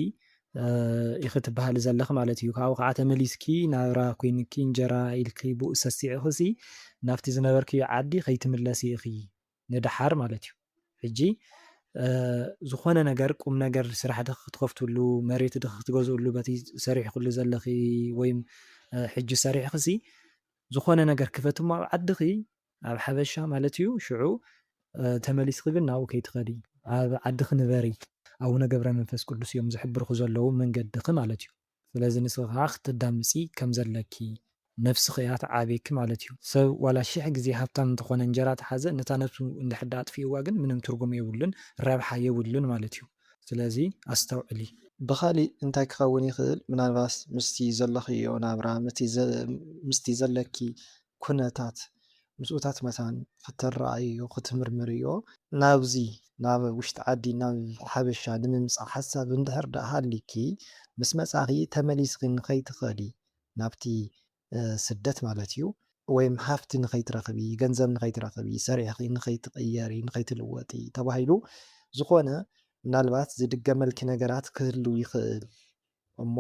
ይኽትበሃል ዘለኽ ማለት እዩ ካብኡ ከዓ ተመሊስኪ ናብራ ኮይንኪ እንጀራ ኢልኪ ብኡ ሰሲዕኽሲ ናብቲ ዝነበርክዮ ዓዲ ከይትምለሲ ኢኺ ንድሓር ማለት እዩ ሕጂ ዝኾነ ነገር ቁም ነገር ስራሕ ድኺ ክትከፍትሉ መሬት ድኺ ክትገዝእሉ በቲ ሰሪሕኩሉ ዘለኺ ወይም ሕጂ ሰሪሕክሲ ዝኾነ ነገር ክፈት እሞ ኣብ ዓድኺ ኣብ ሓበሻ ማለት እዩ ሽዑ ተመሊስኪ ግን ናብኡ ከይትኸዲ ኣብ ዓድኺ ንበሪ ኣቡነ ገብረ መንፈስ ቅዱስ እዮም ዝሕብርኩ ዘለዉ መንገድኺ ማለት እዩ ስለዚ ንስኻ ከዓ ክትዳምፂ ከም ዘለኪ ነፍስኺ እያ ትዓብየኪ ማለት እዩ ሰብ ዋላ 1000 ግዜ ሃብታም እንተኾነ እንጀራ ተሓዘ ነታ ነፍሱ እንድሕር ዳኣ ኣጥፊእዋ ግን ምንም ትርጉም የብሉን ረብሓ የብሉን ማለት እዩ ስለዚ ኣስተውዕሊ
ብኻሊእ እንታይ ክኸውን ይኽእል ምናልባት ምስቲ ዘለኽዮ ናብራ ምስቲ ዘለኪ ኩነታት ምስኡታት መታን ክትረኣዮ ክትምርምርዮ ናብዚ ናብ ውሽጢ ዓዲ ናብ ሓበሻ ንምምፃእ ሓሳብ እንድሕር ዳኣ ሃሊኪ ምስ መፃኺ ተመሊስኪ ንኸይትኸዲ ናብቲ ስደት ማለት እዩ ወይም ሃፍቲ ንኸይትረኽቢ ገንዘብ ንኸይትረኽቢ ሰሪሕኺ ንኸይትቕየሪ ንኸይትልወጢ ተባሂሉ ዝኾነ ምናልባት ዝድገመልኪ ነገራት ክህልው ይኽእል እሞ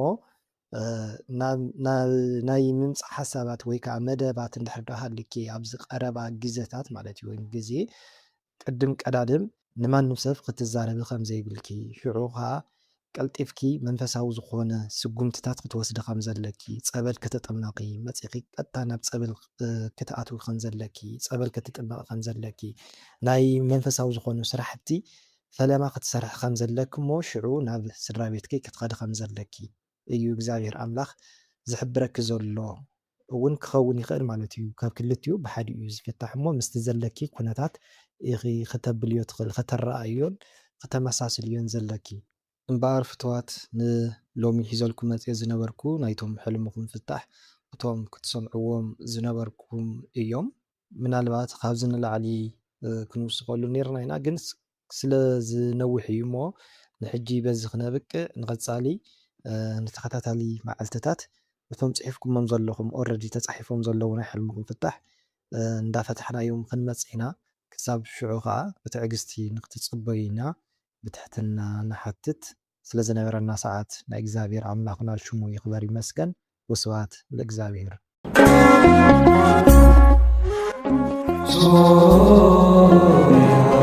ናይ ምምፃእ ሓሳባት ወይ ከዓ መደባት እንድሕር ዳኣ ሃሊኪ ኣብዚ ቀረባ ግዜታት ማለት እዩ ወይም ግዜ ቅድም ቀዳድም ንማንም ሰብ ክትዛረቢ ከም ዘይብልኪ ሽዑ ከዓ ቀልጢፍኪ መንፈሳዊ ዝኾነ ስጉምትታት ክትወስዲ ከም ዘለኪ ፀበል ክትጥመቂ መፂኺ ቀጥታ ናብ ፀበል ክትኣትዊ ከም ዘለኪ ፀበል ክትጥመቂ ከም ዘለኪ ናይ መንፈሳዊ ዝኾኑ ስራሕቲ ፈለማ ክትሰርሕ ከም ዘለኪ እሞ ሽዑ ናብ ስድራ ቤትኪ ክትኸዲ ከም ዘለኪ እዩ እግዚኣብሔር ኣምላኽ ዝሕብረኪ ዘሎ እውን ክኸውን ይኽእል ማለት እዩ ካብ ክልቲኡ ብሓዲኡ እዩ ዝፍታሕ እሞ ምስቲ ዘለኪ ኩነታት ኢኺ ክተብልዮ ትኽእል ከተረኣዮን ከተመሳስልዮን ዘለኪ እምበኣር ፍትዋት ንሎሚ ሒዘልኩም መፅአ ዝነበርኩ ናይቶም ሕልምኩም ፍታሕ እቶም ክትሰምዕዎም ዝነበርኩም እዮም ምናልባት ካብዚ ንላዕሊ ክንውስኸሉ ነርና ኢና ግን ስለ ዝነውሕ እዩ እሞ ንሕጂ በዚ ክነብቅዕ ንቐፃሊ ንተኸታታሊ መዓልትታት እቶም ፅሒፍኩሞም ዘለኹም ኦልሬዲ ተፃሒፎም ዘለዉ ናይ ሕልምኩም ፍታሕ እንዳፈትሕናዮም ክንመፅእ ኢና ክሳብ ሽዑ ከዓ ብትዕግስቲ ንክትፅበዩ ኢና ብትሕትና ንሓትት ስለ ዝነበረና ሰዓት ናይ እግዚኣብሔር ኣምላኽና ሽሙ ይኽበር ይመስገን ወስብሐት ለእግዚአብሔር ሶርያ